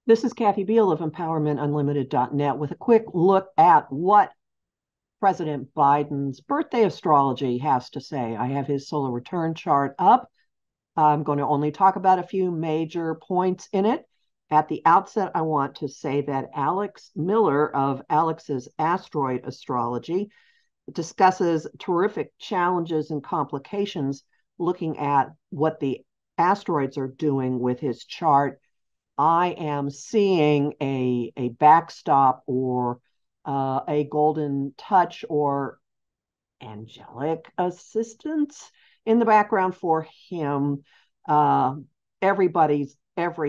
This is Kathy Beal of EmpowermentUnlimited.net with a quick look at what President Biden's birthday astrology has to say. I have his solar return chart up. I'm going to only talk about a few major points in it. At the outset, I want to say that Alex Miller of Alex's Asteroid Astrology discusses terrific challenges and complications looking at what the asteroids are doing with his chart. I am seeing a backstop or a golden touch or angelic assistance in the background for him. Uh, every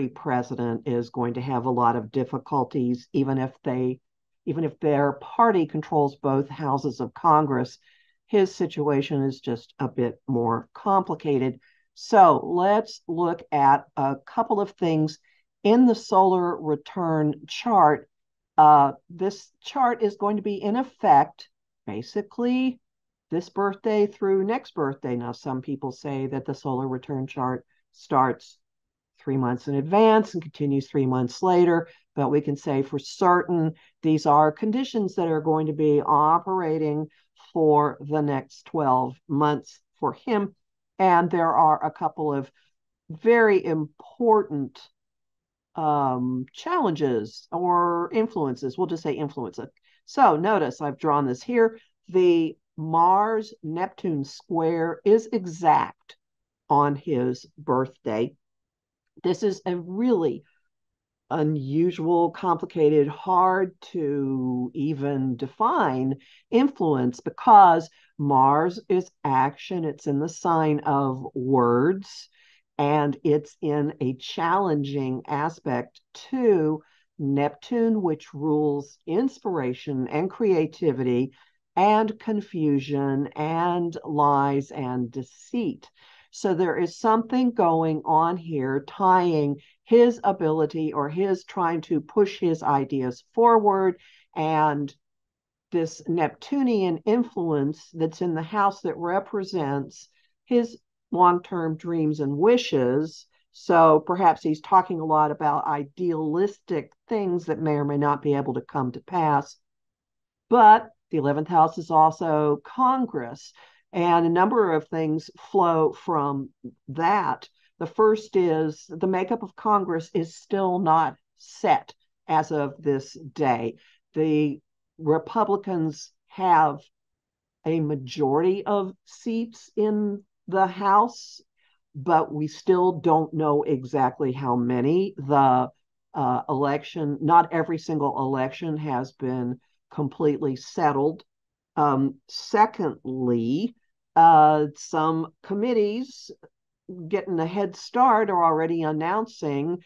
president is going to have a lot of difficulties, even if their party controls both houses of Congress. His situation is just a bit more complicated. So let's look at a couple of things in the solar return chart. This chart is going to be in effect basically this birthday through next birthday. Now, some people say that the solar return chart starts 3 months in advance and continues 3 months later, but we can say for certain these are conditions that are going to be operating for the next 12 months for him. And there are a couple of very important challenges or influences. We'll just say influences. So notice I've drawn this here. The Mars Neptune square is exact on his birthday. This is a really unusual, complicated, hard to even define influence because Mars is action. It's in the sign of words, and it's in a challenging aspect to Neptune, which rules inspiration and creativity and confusion and lies and deceit. So there is something going on here tying his ability or his trying to push his ideas forward and this Neptunian influence that's in the house that represents his long-term dreams and wishes. So perhaps he's talking a lot about idealistic things that may or may not be able to come to pass. But the 11th house is also Congress, and a number of things flow from that. The first is the makeup of Congress is still not set as of this day. The Republicans have a majority of seats in the House, but we still don't know exactly how many. The election, not every single election has been completely settled. Secondly, some committees getting a head start are already announcing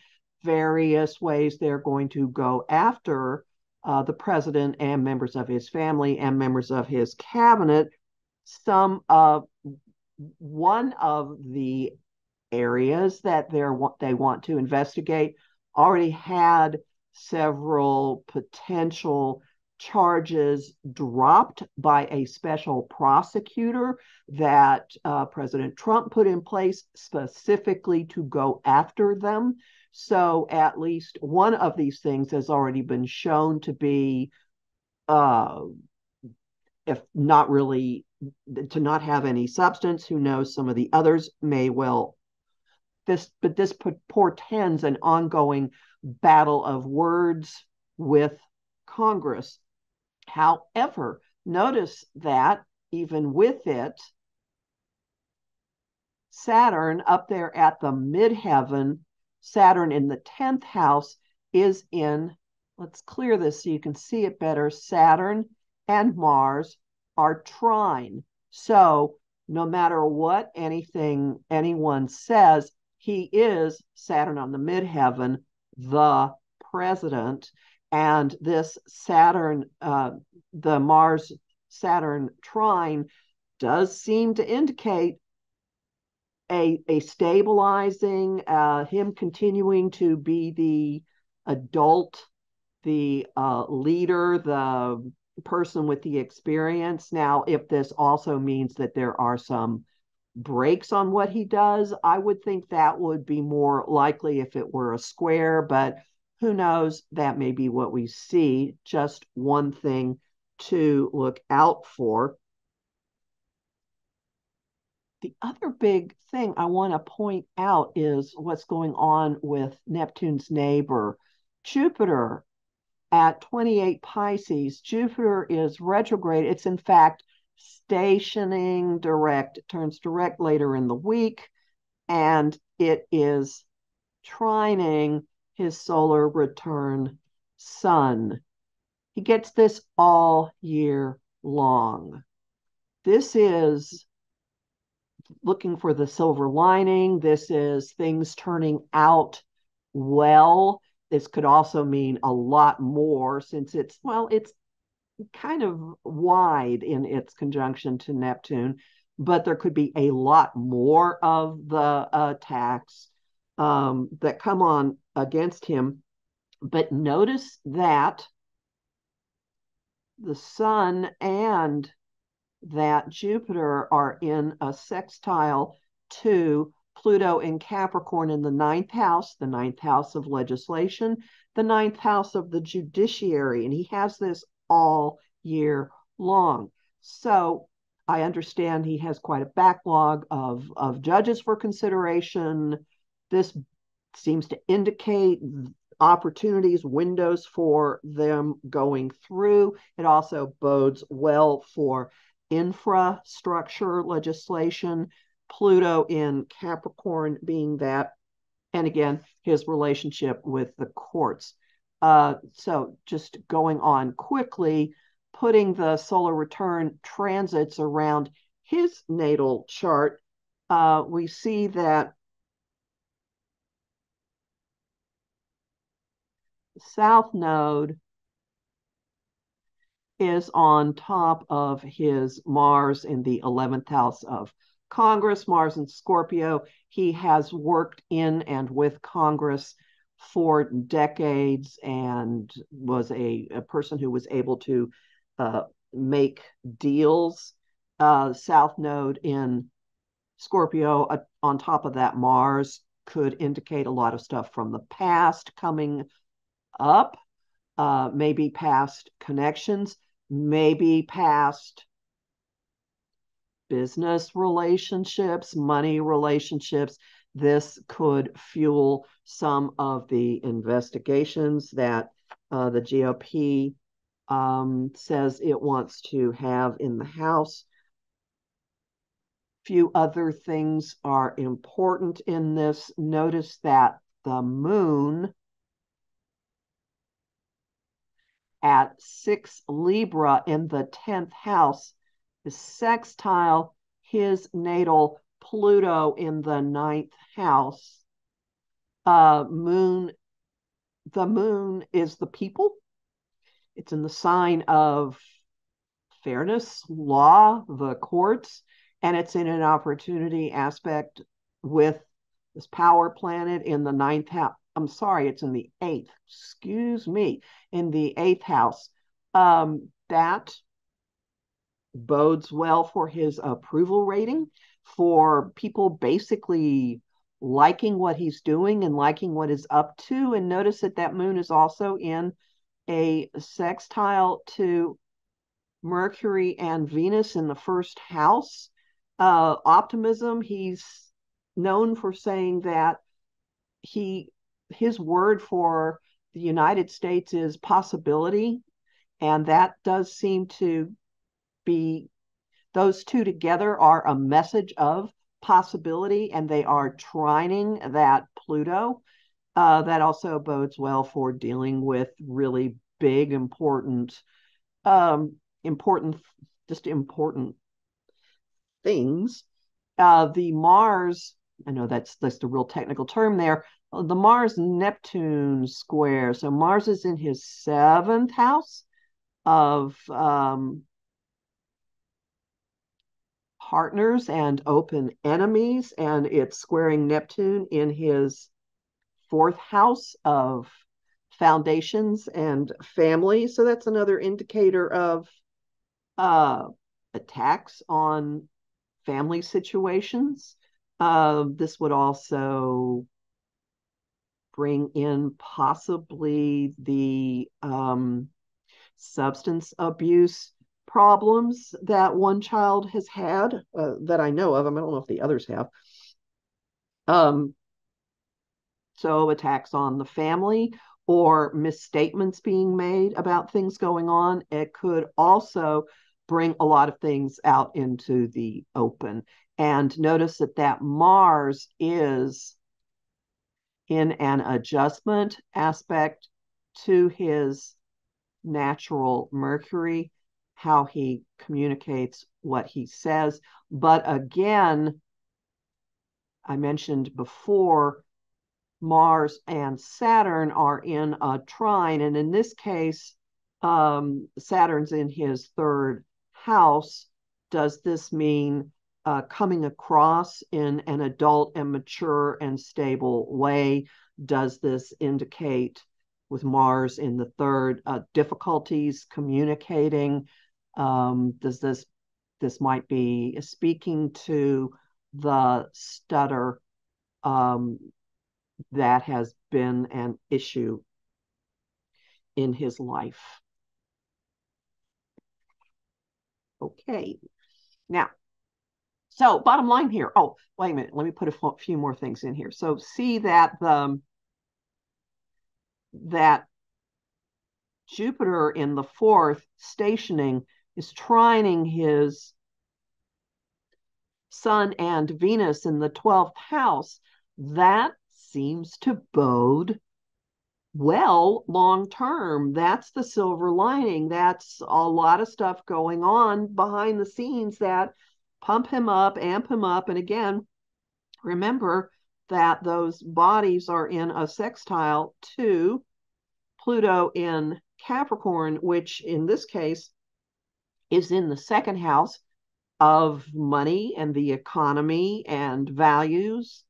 various ways they're going to go after the president and members of his family and members of his cabinet. One of the areas that they want to investigate already had several potential charges dropped by a special prosecutor that President Trump put in place specifically to go after them. So at least one of these things has already been shown to be, if not really, to not have any substance. Who knows? Some of the others may well. But this portends an ongoing battle of words with Congress. However, notice that even with it, Saturn up there at the midheaven, Saturn in the 10th house is in, let's clear this so you can see it better. Saturn and Mars are trine. So no matter what anyone says, he is Saturn on the midheaven, the president. And this Saturn, the Mars Saturn trine does seem to indicate a stabilizing, him continuing to be the adult, the leader, the person with the experience. Now, if this also means that there are some breaks on what he does, I would think that would be more likely if it were a square, but Who knows? That may be what we see. Just one thing to look out for. The other big thing I want to point out is what's going on with Neptune's neighbor, Jupiter, at 28 Pisces. Jupiter is retrograde. It's in fact stationing direct. It turns direct later in the week, and it is trining his solar return sun. He gets this all year long. This is looking for the silver lining. This is things turning out well. This could also mean a lot more since it's kind of wide in its conjunction to Neptune, but there could be a lot more of the attacks that come on against him. But notice that the sun and that Jupiter are in a sextile to Pluto in Capricorn in the ninth house of legislation, the ninth house of the judiciary. And he has this all year long. So I understand he has quite a backlog of judges for consideration. This seems to indicate opportunities, windows for them going through. It also bodes well for infrastructure legislation, Pluto in Capricorn being that, and again, his relationship with the courts. So just going on quickly, putting the solar return transits around his natal chart, we see that the South Node is on top of his Mars in the 11th house of Congress, Mars in Scorpio. He has worked in and with Congress for decades and was a person who was able to make deals. South Node in Scorpio, on top of that, Mars could indicate a lot of stuff from the past coming up, maybe past connections, maybe past business relationships, money relationships. This could fuel some of the investigations that the GOP says it wants to have in the House. Few other things are important in this. Notice that the moon at 6 Libra in the 10th house is sextile his natal Pluto in the 9th house. The moon is the people. It's in the sign of fairness, law, the courts, and it's in an opportunity aspect with this power planet in the 9th house. I'm sorry, it's in the 8th. Excuse me, in the 8th house. That bodes well for his approval rating, for people basically liking what he's doing and liking what he's up to. And notice that that moon is also in a sextile to Mercury and Venus in the first house. Optimism, he's known for saying that his word for the United States is possibility, and that does seem to be, those two together are a message of possibility, and they are trining that Pluto. That also bodes well for dealing with really big, important things. The Mars, I know that's the real technical term there, the Mars Neptune square. So Mars is in his 7th house of partners and open enemies, and it's squaring Neptune in his 4th house of foundations and family. So that's another indicator of attacks on family situations. This would also bring in possibly the substance abuse problems that one child has had that I know of. I don't know if the others have. Um, so attacks on the family or misstatements being made about things going on. It could also bring a lot of things out into the open. And notice that that Mars is in an adjustment aspect to his natural Mercury, how he communicates what he says. But again, I mentioned before, Mars and Saturn are in a trine. And in this case, Saturn's in his third house. Does this mean coming across in an adult and mature and stable way? Does this indicate, with Mars in the third, difficulties communicating? Does this might be speaking to the stutter that has been an issue in his life. Okay. Now, so bottom line here. Oh, wait a minute. Let me put a few more things in here. So see that that Jupiter in the fourth stationing is trining his Sun and Venus in the 12th house. That seems to bode well long term. That's the silver lining. That's a lot of stuff going on behind the scenes that pump him up, amp him up. And again, remember that those bodies are in a sextile to Pluto in Capricorn, which in this case is in the second house of money and the economy and values.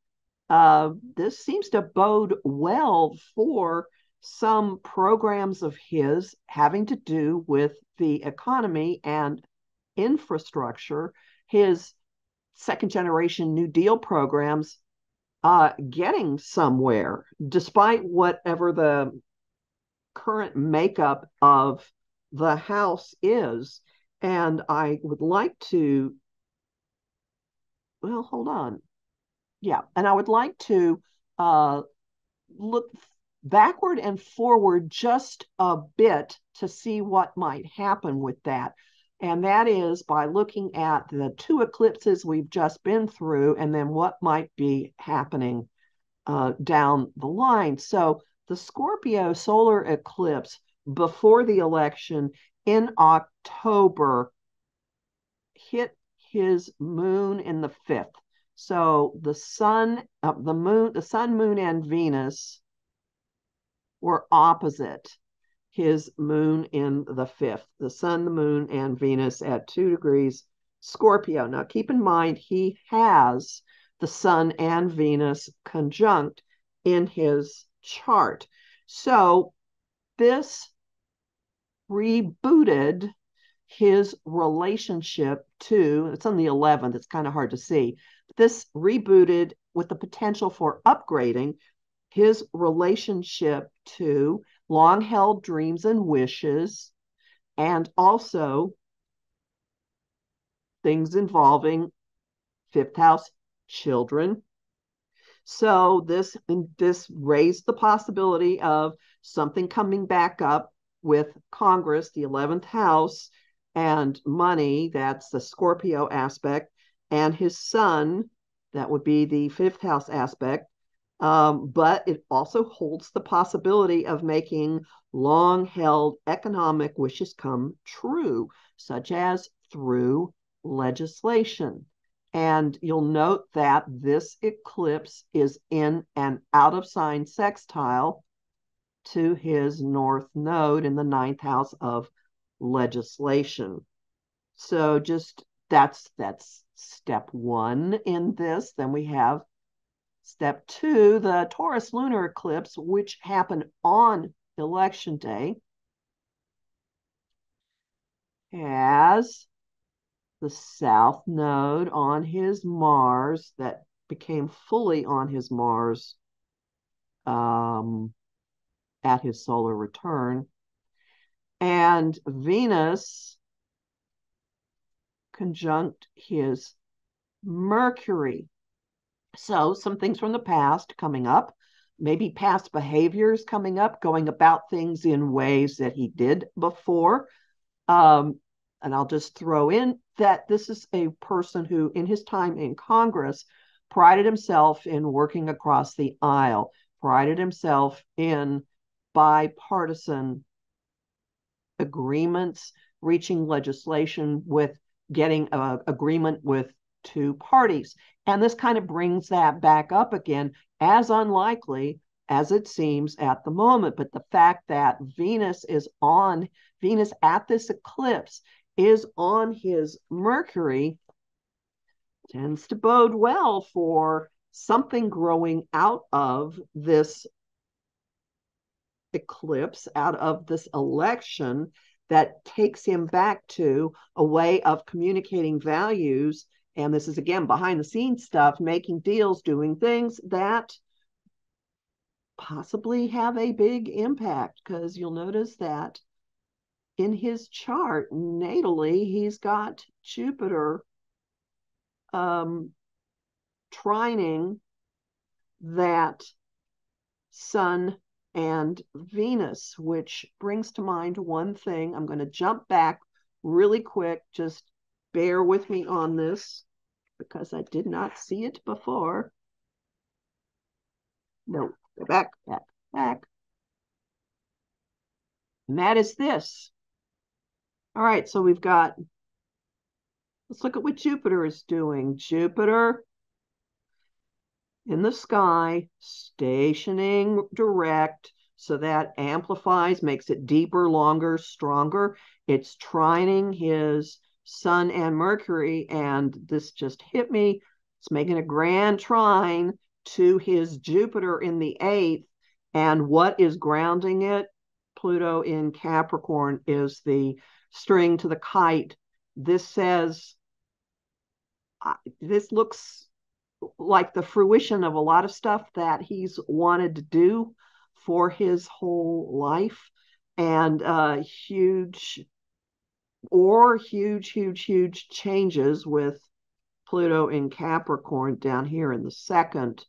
This seems to bode well for some programs of his having to do with the economy and infrastructure. His second generation New Deal programs getting somewhere, despite whatever the current makeup of the house is. And I would like to, well, hold on. Yeah, and I would like to look backward and forward just a bit to see what might happen with that. And that is by looking at the two eclipses we've just been through and then what might be happening down the line. So the Scorpio solar eclipse before the election in October hit his moon in the fifth. So the sun, the sun, moon, and Venus were opposite his moon in the fifth. The sun, the moon, and Venus at 2 degrees Scorpio. Now keep in mind, he has the sun and Venus conjunct in his chart. So this rebooted his relationship to, it's on the 11th, it's kind of hard to see. This rebooted with the potential for upgrading his relationship to long held dreams and wishes, and also things involving fifth house children. So this raised the possibility of something coming back up with Congress, the 11th house, and money, that's the Scorpio aspect, and his son, that would be the fifth house aspect. But it also holds the possibility of making long held economic wishes come true, such as through legislation. And you'll note that this eclipse is in an out of sign sextile to his north node in the ninth house of legislation. So just that's step one in this. Then we have step two, the Taurus lunar eclipse, which happened on election day, has the south node on his Mars that became fully on his Mars at his solar return. And Venus conjunct his Mercury. So some things from the past coming up, maybe past behaviors coming up, going about things in ways that he did before. And I'll just throw in that this is a person who, in his time in Congress, prided himself in working across the aisle, prided himself in bipartisan agreements, reaching legislation with getting an agreement with two parties. And this kind of brings that back up again, as unlikely as it seems at the moment. But the fact that Venus at this eclipse is on his Mercury tends to bode well for something growing out of this eclipse, out of this election, that takes him back to a way of communicating values. And this is, again, behind the scenes stuff, making deals, doing things that possibly have a big impact, because you'll notice that in his chart, natally, he's got Jupiter trining that Sun and Venus, which brings to mind one thing. I'm going to jump back really quick. Just bear with me on this because I did not see it before. No, go back, back, back. And that is this. All right, so we've got, let's look at what Jupiter is doing. Jupiter in the sky, stationing direct, so that amplifies, makes it deeper, longer, stronger. It's trining his Sun and Mercury, and this just hit me. It's making a grand trine to his Jupiter in the 8th, and what is grounding it? Pluto in Capricorn is the string to the kite. This says, this looks like the fruition of a lot of stuff that he's wanted to do for his whole life, and huge changes with Pluto in Capricorn down here in the 2nd,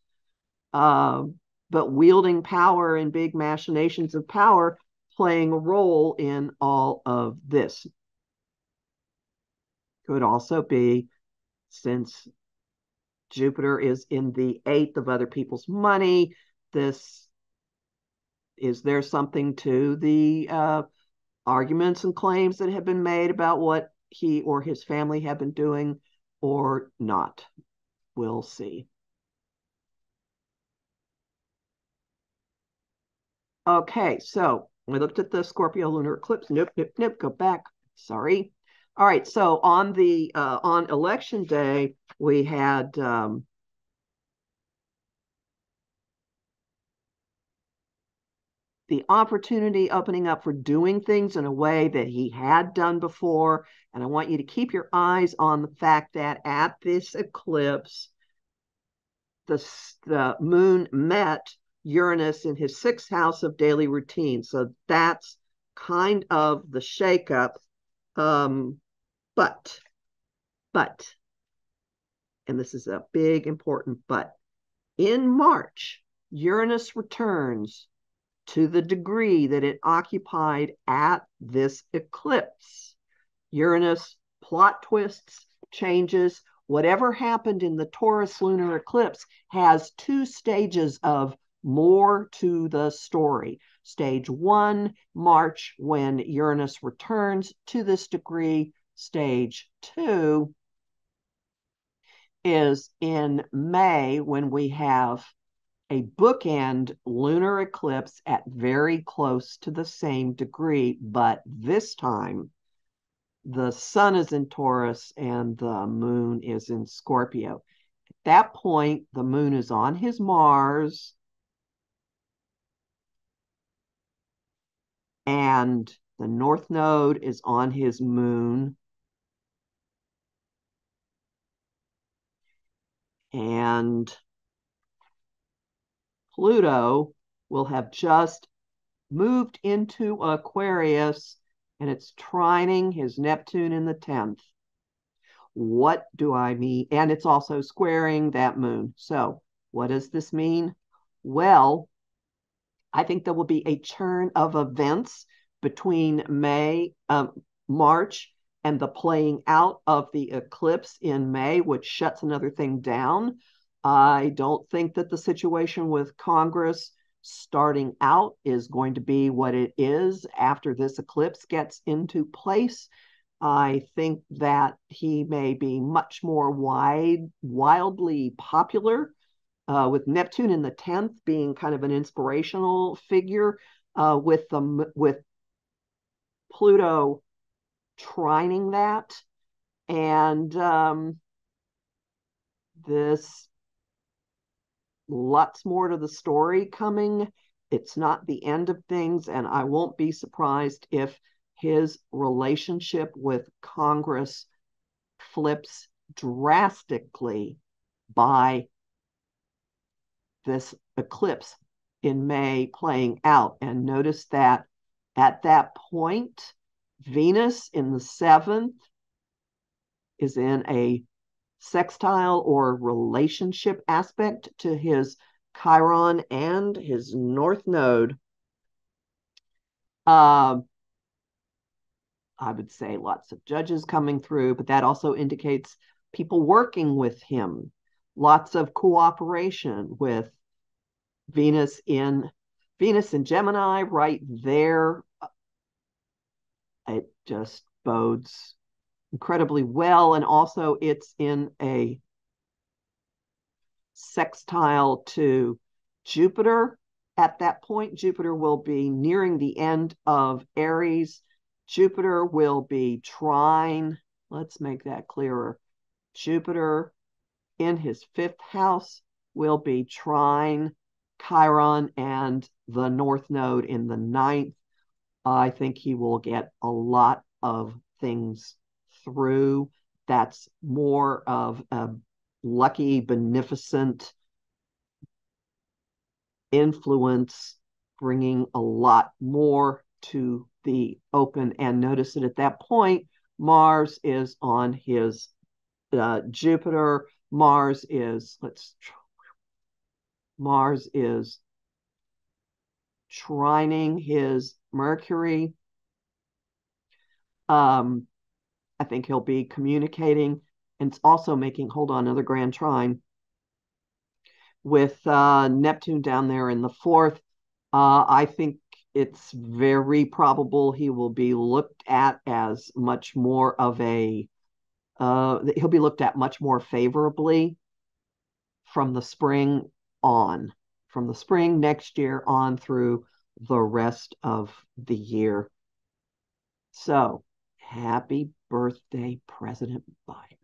but wielding power and big machinations of power playing a role in all of this. Could also be, since Jupiter is in the 8th of other people's money, this, is there something to the arguments and claims that have been made about what he or his family have been doing or not? We'll see. Okay, so we looked at the Scorpio lunar eclipse. Nope, go back. Sorry. All right, so on the on election day, we had the opportunity opening up for doing things in a way that he had done before. And I want you to keep your eyes on the fact that at this eclipse, the moon met Uranus in his 6th house of daily routine. So that's kind of the shakeup. But, and this is a big, important but, in March, Uranus returns to the degree that it occupied at this eclipse. Uranus plot twists, changes. Whatever happened in the Taurus lunar eclipse has 2 stages of more to the story. Stage 1, March, when Uranus returns to this degree. Stage 2 is in May, when we have a bookend lunar eclipse at very close to the same degree, but this time the sun is in Taurus and the moon is in Scorpio. At that point, the moon is on his Mars, and the North Node is on his moon. And Pluto will have just moved into Aquarius, and it's trining his Neptune in the 10th. What do I mean? And it's also squaring that moon. So what does this mean? Well, I think there will be a churn of events between March, and the playing out of the eclipse in May, which shuts another thing down. I don't think that the situation with Congress starting out is going to be what it is after this eclipse gets into place. I think that he may be much more wildly popular, with Neptune in the 10th being kind of an inspirational figure, with Pluto trining that. And this lots more to the story coming. It's not the end of things, and I won't be surprised if his relationship with Congress flips drastically by this eclipse in May playing out. And notice that at that point, Venus in the 7th is in a sextile or relationship aspect to his Chiron and his North Node. I would say lots of judges coming through, but that also indicates people working with him. Lots of cooperation with Venus in Gemini right there. It just bodes incredibly well. And also it's in a sextile to Jupiter. At that point, Jupiter will be nearing the end of Aries. Jupiter will be trine. Let's make that clearer. Jupiter in his 5th house will be trine Chiron and the North Node in the 9th. I think he will get a lot of things through. That's more of a lucky, beneficent influence, bringing a lot more to the open. And notice that at that point, Mars is on his Jupiter. Mars is trining his Mercury. I think he'll be communicating, and it's also making, hold on, another grand trine with Neptune down there in the 4th. I think it's very probable he will be looked at as much more of a, he'll be looked at much more favorably from the spring next year on through the rest of the year. So happy birthday, President Biden.